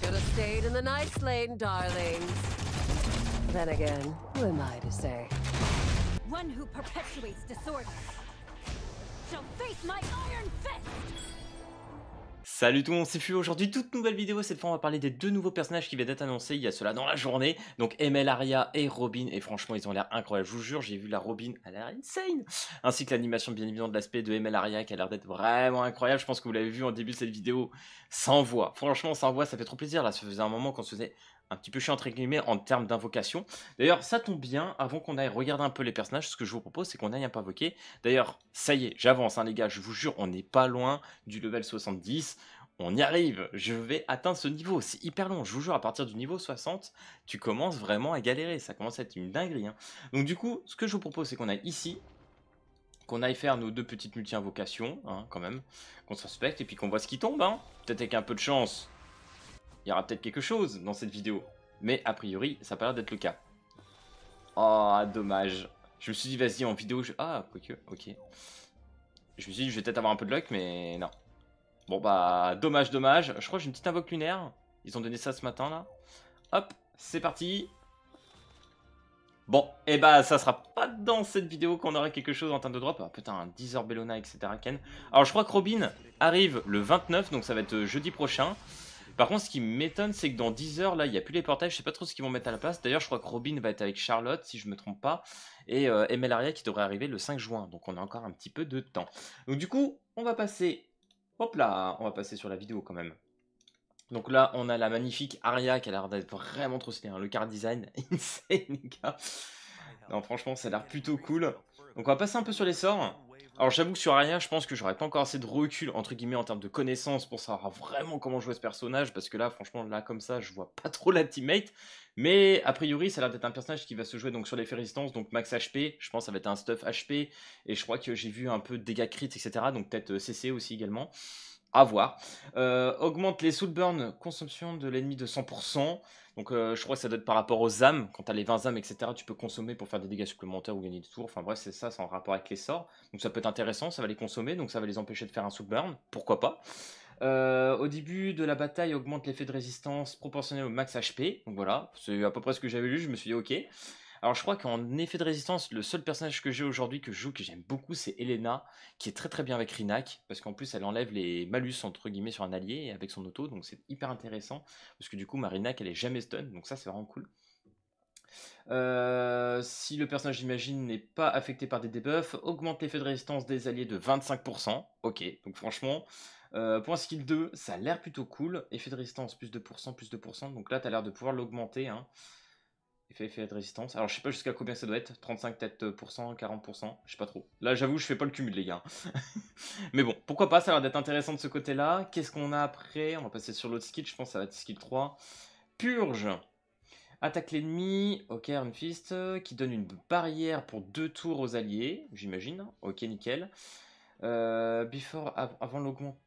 Should have stayed in the Night's Lane, darlings. Then again, who am I to say? One who perpetuates disorder shall face my iron fist. Salut tout le monde, c'est Fu. Aujourd'hui, toute nouvelle vidéo. Cette fois, on va parler des deux nouveaux personnages qui viennent d'être annoncés. Il y a cela dans la journée. Donc, ML Arya et Robin. Et franchement, ils ont l'air incroyables. Je vous jure, j'ai vu la Robin, elle a l'air insane. Ainsi que l'animation, bien évidemment, de l'aspect de ML Arya qui a l'air d'être vraiment incroyable. Je pense que vous l'avez vu en début de cette vidéo. Sans voix. Franchement, sans voix, ça fait trop plaisir. Là, ça faisait un moment qu'on se faisait un petit peu chiant entre guillemets en termes d'invocation. D'ailleurs, ça tombe bien, avant qu'on aille regarder un peu les personnages, ce que je vous propose, c'est qu'on aille un peu invoquer. D'ailleurs, ça y est, j'avance, hein, les gars, je vous jure, on n'est pas loin du level 70. On y arrive, je vais atteindre ce niveau, c'est hyper long, je vous jure, à partir du niveau 60, tu commences vraiment à galérer, ça commence à être une dinguerie. Hein. Donc du coup, ce que je vous propose, c'est qu'on aille ici, qu'on aille faire nos deux petites multi-invocations, hein, quand même, qu'on se respecte, et puis qu'on voit ce qui tombe, hein. Peut-être avec un peu de chance, il y aura peut-être quelque chose dans cette vidéo, mais a priori, ça n'a pas l'air d'être le cas. Oh, dommage. Je me suis dit, vas-y, en vidéo, ah, quoique, ok. Je me suis dit, je vais peut-être avoir un peu de luck, mais non. Bon bah, dommage, dommage. Je crois que j'ai une petite invoque lunaire. Ils ont donné ça ce matin, là. Hop, c'est parti. Bon, et bah, ça sera pas dans cette vidéo qu'on aura quelque chose en termes de drop. Ah, putain, un 10 heures Bellona, etc. Ken. Alors, je crois que Robin arrive le 29, donc ça va être jeudi prochain. Par contre, ce qui m'étonne, c'est que dans 10 heures, là, il n'y a plus les portails. Je sais pas trop ce qu'ils vont mettre à la place. D'ailleurs, je crois que Robin va être avec Charlotte, si je me trompe pas. Et ML Arya qui devrait arriver le 5 juin. Donc, on a encore un petit peu de temps. Donc, du coup, on va passer... Hop là, on va passer sur la vidéo quand même. Donc là, on a la magnifique Arya qui a l'air d'être vraiment trop stylée. Hein. Le car design, insane les gars. Non, franchement, ça a l'air plutôt cool. Donc on va passer un peu sur les sorts. Alors j'avoue que sur Arya, je pense que j'aurais pas encore assez de recul, entre guillemets, en termes de connaissances pour savoir vraiment comment jouer ce personnage. Parce que là, franchement, là, comme ça, je vois pas trop la teammate. Mais a priori, ça a l'air d'être un personnage qui va se jouer donc sur l'effet résistance, donc max HP. Je pense que ça va être un stuff HP. Et je crois que j'ai vu un peu de dégâts crits, etc. Donc peut-être CC aussi également. À voir. Augmente les soul burn, consommation de l'ennemi de 100%. Donc je crois que ça doit être par rapport aux âmes. Quand tu as les 20 âmes, etc., tu peux consommer pour faire des dégâts supplémentaires ou gagner des tours. Enfin bref, c'est ça, c'est en rapport avec les sorts. Donc ça peut être intéressant, ça va les consommer, donc ça va les empêcher de faire un soul burn. Pourquoi pas. Au début de la bataille, augmente l'effet de résistance proportionnel au max HP. Donc voilà, c'est à peu près ce que j'avais lu, je me suis dit ok. Alors je crois qu'en effet de résistance, le seul personnage que j'ai aujourd'hui que je joue, que j'aime beaucoup, c'est Elena, qui est très très bien avec Rinak, parce qu'en plus elle enlève les malus entre guillemets sur un allié avec son auto, donc c'est hyper intéressant, parce que du coup ma Rinak elle est jamais stun, donc ça c'est vraiment cool. Si le personnage j'imagine n'est pas affecté par des debuffs, augmente l'effet de résistance des alliés de 25%, ok, donc franchement... pour un skill 2, ça a l'air plutôt cool. Effet de résistance, plus 2%, plus 2%. Donc là, tu as l'air de pouvoir l'augmenter. Hein. Effet de résistance. Alors, je sais pas jusqu'à combien ça doit être. 35 peut-être %, 40%. Je sais pas trop. Là, j'avoue, je fais pas le cumul, les gars. Mais bon, pourquoi pas, ça a l'air d'être intéressant de ce côté-là. Qu'est-ce qu'on a après? On va passer sur l'autre skill. Je pense que ça va être skill 3. Purge. Attaque l'ennemi. Ok, Iron Fist. Qui donne une barrière pour 2 tours aux alliés. J'imagine. Ok, nickel. Avant l'augmentation.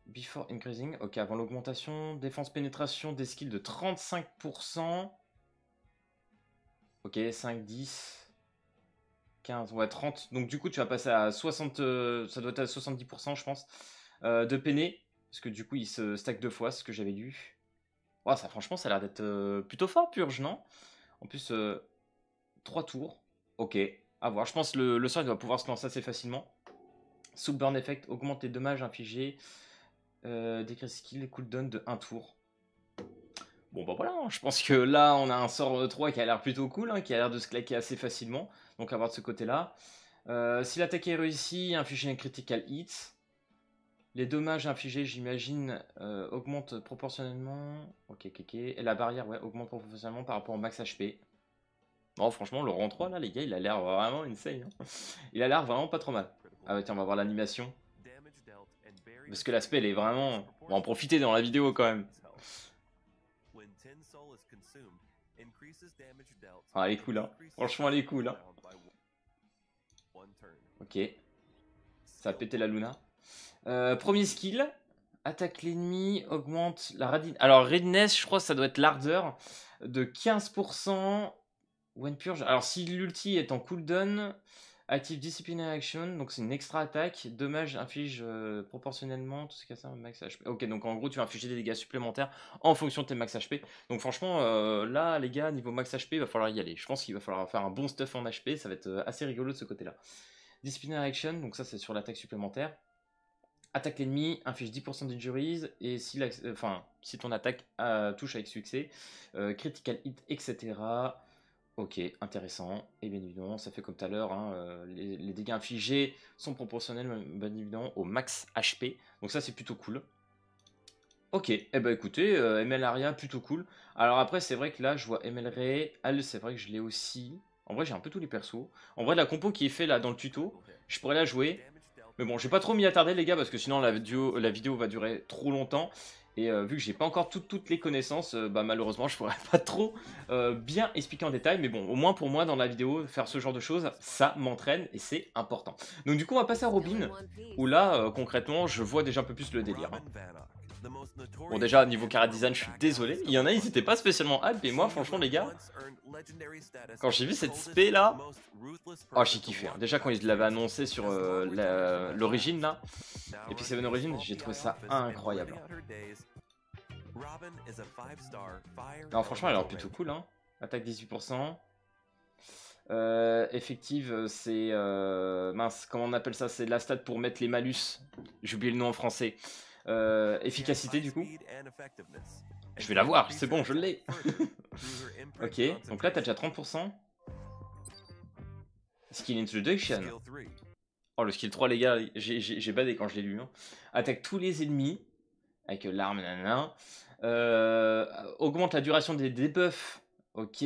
Before increasing, ok, avant l'augmentation, défense pénétration des skills de 35%. Ok, 5, 10, 15, ouais, 30. Donc du coup, tu vas passer à 60, ça doit être à 70%, je pense, de péné. Parce que du coup, il se stack 2 fois, ce que j'avais lu. Oh, ça, franchement, ça a l'air d'être plutôt fort, Purge, non? En plus, 3 tours. Ok, à voir. Je pense que le sort, il va pouvoir se lancer assez facilement. Soul Burn Effect augmente les dommages infligés. Décret skill cooldown de 1 tour. Bon bah voilà, je pense que là on a un sort 3 qui a l'air plutôt cool, hein, qui a l'air de se claquer assez facilement. Donc à voir de ce côté là. Si l'attaque est réussie, infliger un critical hit. Les dommages infligés j'imagine augmentent proportionnellement. Ok. Et la barrière ouais, augmente proportionnellement par rapport au max HP. Bon franchement le rang 3 là les gars il a l'air vraiment insane. Hein. Il a l'air vraiment pas trop mal. Ah ouais tiens on va voir l'animation. Parce que l'aspect elle est vraiment... On va en profiter dans la vidéo quand même. Ah elle est cool hein. Franchement elle est cool hein. Ok. Ça a pété la Luna. Premier skill. Attaque l'ennemi, augmente la readiness. Alors readiness je crois que ça doit être l'ardeur de 15%. When purge. Alors si l'ulti est en cooldown... Active Disciplinary Action, donc c'est une extra attaque. Dommage inflige proportionnellement, tout ce qui a ça, max HP. Ok, donc en gros, tu vas infliger des dégâts supplémentaires en fonction de tes max HP. Donc franchement, là, les gars, niveau max HP, il va falloir y aller. Je pense qu'il va falloir faire un bon stuff en HP, ça va être assez rigolo de ce côté-là. Disciplinary Action, donc ça, c'est sur l'attaque supplémentaire. Attaque l'ennemi, inflige 10% d'injuries, et si, si ton attaque touche avec succès, critical hit, etc. Ok, intéressant. Et bien évidemment, ça fait comme tout à l'heure, hein, les dégâts infligés sont proportionnels, bien évidemment, au max HP. Donc ça, c'est plutôt cool. Ok, eh ben écoutez, ML Aria, plutôt cool. Alors après, c'est vrai que là, je vois ML Ray. Elle, c'est vrai que je l'ai aussi. En vrai, j'ai un peu tous les persos. En vrai, la compo qui est faite là dans le tuto, je pourrais la jouer. Mais bon, je vais pas trop m'y attarder, les gars, parce que sinon la vidéo va durer trop longtemps. Et vu que j'ai pas encore toutes les connaissances, bah malheureusement je pourrais pas trop bien expliquer en détail. Mais bon, au moins pour moi dans la vidéo, faire ce genre de choses, ça m'entraîne et c'est important. Donc du coup on va passer à Robin, où là concrètement je vois déjà un peu plus le délire. Hein. Bon déjà niveau chara design je suis désolé, il y en a ils étaient pas spécialement hype, mais moi franchement les gars, quand j'ai vu cette spé là, oh j'ai kiffé. Hein. Déjà quand ils l'avaient annoncé sur l'origine là, Epic 7 Origin, j'ai trouvé ça incroyable. Non franchement elle a l'air plutôt cool hein. Attaque 18%. Effective c'est mince comment on appelle ça, c'est de la stat pour mettre les malus, j'ai oublié le nom en français. Efficacité du coup. Je vais la voir, c'est bon, je l'ai. Ok, donc là t'as déjà 30%. Skill Introduction. Oh le skill 3 les gars, j'ai badé quand je l'ai lu. Hein. Attaque tous les ennemis avec l'arme, nanana. Augmente la duration des debuffs. Ok.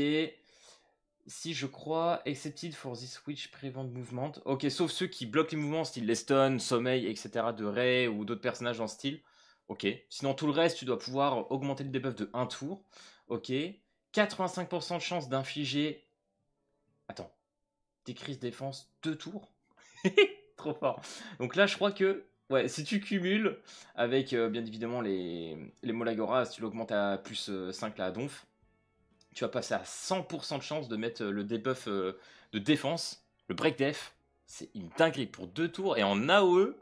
Si je crois, excepted for this which prevent movement. Ok, sauf ceux qui bloquent les mouvements, style les stun, sommeil, etc. de Ray ou d'autres personnages en style. Ok. Sinon, tout le reste, tu dois pouvoir augmenter le debuff de 1 tour. Ok. 85% de chance d'infliger. Attends. Décrease défense 2 tours. Trop fort. Donc là, je crois que. Ouais, si tu cumules avec bien évidemment les Molagora, si tu l'augmentes à plus 5 là à Donf, tu vas passer à 100% de chance de mettre le debuff de défense, le break def. C'est une dinguerie pour 2 tours et en AOE.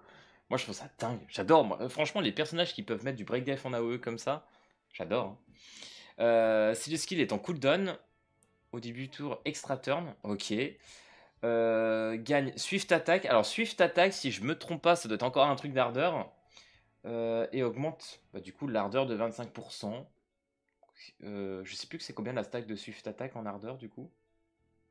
Moi je trouve ça dingue, j'adore. Franchement, les personnages qui peuvent mettre du break def en AOE comme ça, j'adore. Hein. Si le skill est en cooldown, au début du tour, extra turn, ok. Gagne Swift Attack. Alors Swift Attack, si je me trompe pas, ça doit être encore un truc d'ardeur. Et augmente du coup l'ardeur de 25%. Je sais plus que c'est combien la stack de Swift Attack en ardeur du coup.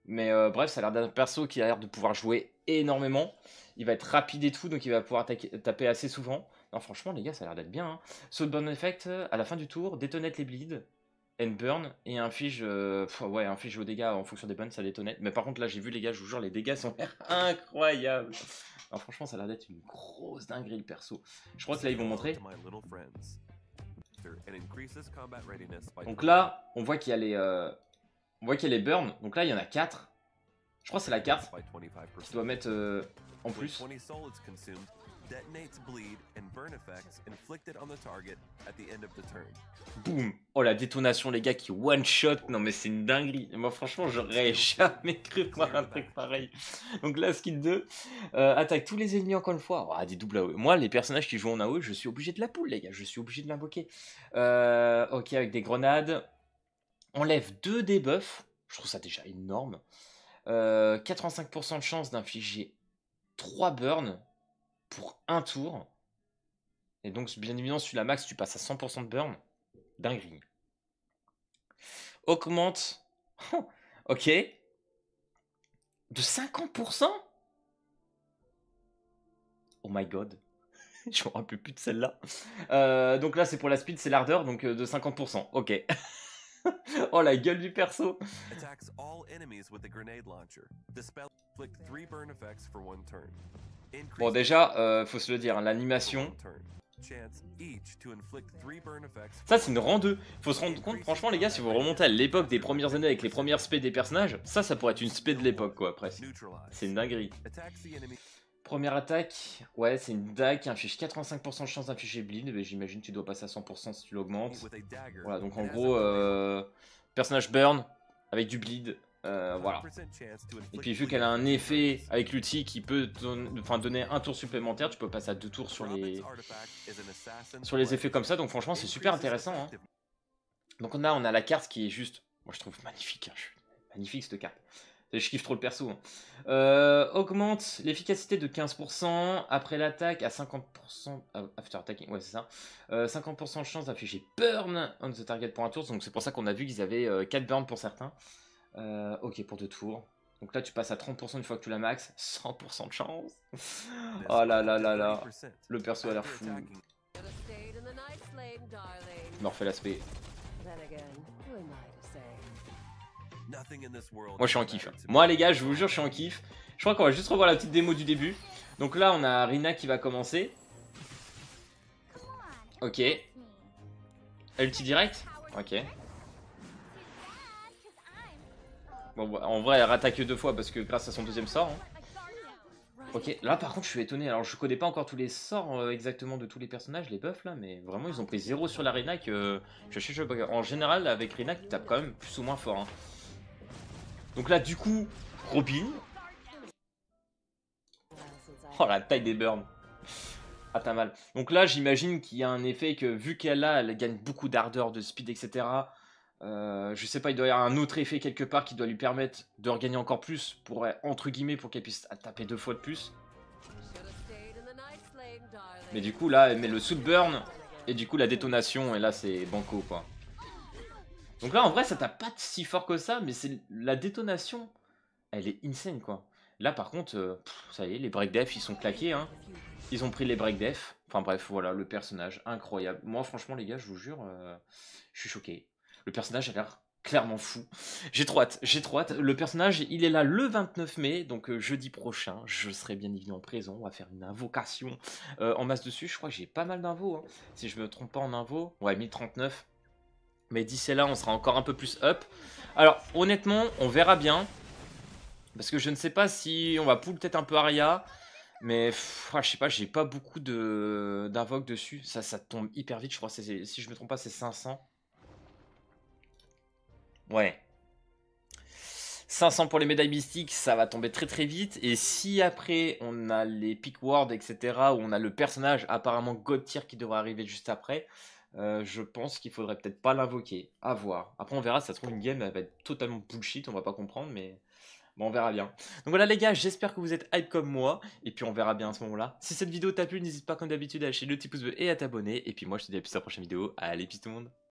Mais bref, ça a l'air d'un perso qui a l'air de pouvoir jouer énormément. Il va être rapide et tout, donc il va pouvoir taper assez souvent. Non, franchement, les gars, ça a l'air d'être bien. Hein. Saut de burn effect, à la fin du tour, détonate les bleeds, and burn, et inflige, ouais, inflige aux dégâts en fonction des burns, ça détonate. Mais par contre, là, j'ai vu, les gars, je vous jure, les dégâts sont incroyables. Non, franchement, ça a l'air d'être une grosse dinguerie, le perso. Je crois que là, ils vont montrer. Donc là, on voit qu'il y a les... On voit qu'il y a les burns, donc là il y en a 4. Je crois que c'est la carte qui doit mettre en plus. Boum. Oh la détonation les gars qui one shot, non mais c'est une dinguerie. Moi franchement j'aurais jamais cru voir un truc pareil. Donc là skill 2, attaque tous les ennemis encore une fois. Oh, des doubles AOE. Moi les personnages qui jouent en AOE, je suis obligé de la pull les gars, je suis obligé de l'invoquer. Ok avec des grenades. Enlève 2 debuffs, je trouve ça déjà énorme. 85% de chance d'infliger 3 burns pour 1 tour. Et donc, bien évidemment, sur la max, tu passes à 100% de burn. Dinguerie. Augmente. Ok. De 50%. Oh my god. Je me rappelle plus de celle-là. Donc là, c'est pour la speed, c'est l'ardeur, donc de 50%. Ok. Oh la gueule du perso. Bon déjà, faut se le dire, hein, l'animation. Ça c'est une rang 2. Faut se rendre compte, franchement les gars, si vous remontez à l'époque des premières années avec les premières spé des personnages, ça pourrait être une spé de l'époque quoi, presque. C'est une dinguerie. Première attaque, ouais c'est une dague qui inflige 85% de chance d'infliger bleed, mais j'imagine que tu dois passer à 100% si tu l'augmentes. Voilà donc en gros, personnage burn avec du bleed, Voilà. Et puis vu qu'elle a un effet avec l'outil qui peut donner un tour supplémentaire, tu peux passer à 2 tours sur les effets comme ça. Donc franchement c'est super intéressant. Hein. Donc on a la carte qui est juste, moi je trouve magnifique. Hein. Magnifique cette carte. Je kiffe trop le perso. Hein. Augmente l'efficacité de 15% après l'attaque à 50%. After attacking, ouais c'est ça. 50% de chance d'afficher burn on the target pour un tour. Donc c'est pour ça qu'on a vu qu'ils avaient 4 burns pour certains. Ok, pour 2 tours. Donc là, tu passes à 30% une fois que tu la max. 100% de chance. Oh là là là là. Le perso a l'air fou. Me refait l'aspect. Moi, je suis en kiff. Hein. Moi, les gars, je vous jure, je suis en kiff. Je crois qu'on va juste revoir la petite démo du début. Donc là, on a Rina qui va commencer. Ok. Ulti direct. Ok. Bon, en vrai, elle rattaque 2 fois parce que grâce à son deuxième sort. Hein. Ok, là par contre, je suis étonné. Alors, je connais pas encore tous les sorts exactement de tous les personnages, les buffs là, mais vraiment, ils ont pris 0 sur la Rina que en général, avec Rina, tu tapes quand même plus ou moins fort. Hein. Donc là, du coup, Robin. Oh, la taille des burns. Ah, t'as mal. Donc là, j'imagine qu'il y a un effet que, vu qu'elle a, elle gagne beaucoup d'ardeur, de speed, etc. Je sais pas, il doit y avoir un autre effet quelque part qui doit lui permettre de regagner encore plus pour, entre guillemets, pour qu'elle puisse taper 2 fois de plus. Mais du coup là elle met le suit burn et du coup la détonation et là c'est banco quoi. Donc là en vrai ça tape pas si fort que ça mais c'est la détonation, elle est insane quoi. Là par contre, ça y est les break def ils sont claqués hein. Ils ont pris les break def. Enfin bref voilà le personnage incroyable. Moi franchement les gars je vous jure, je suis choqué. Le personnage a l'air clairement fou. J'ai trop hâte, j'ai trop hâte. Le personnage, il est là le 29 mai, donc jeudi prochain. Je serai bien évidemment présent. On va faire une invocation en masse dessus. Je crois que j'ai pas mal d'invos. Hein. Si je me trompe pas en invo. Ouais, 1039. Mais d'ici là, on sera encore un peu plus up. Alors, honnêtement, on verra bien. Parce que je ne sais pas si on va pull peut-être un peu Arya. Mais je sais pas, j'ai pas beaucoup d'invoques dessus. Ça tombe hyper vite. Je crois que si je me trompe pas, c'est 500. Ouais. 500 pour les médailles mystiques, ça va tomber très très vite. Et si après on a les pick words, etc., où on a le personnage apparemment God tier qui devrait arriver juste après, je pense qu'il faudrait peut-être pas l'invoquer. À voir. Après on verra, ça se trouve une game elle va être totalement bullshit, on va pas comprendre, mais bon, on verra bien. Donc voilà les gars, j'espère que vous êtes hype comme moi. Et puis on verra bien à ce moment-là. Si cette vidéo t'a plu, n'hésite pas comme d'habitude à lâcher le petit pouce bleu et à t'abonner. Et puis moi je te dis à plus à la prochaine vidéo. Allez, peace tout le monde.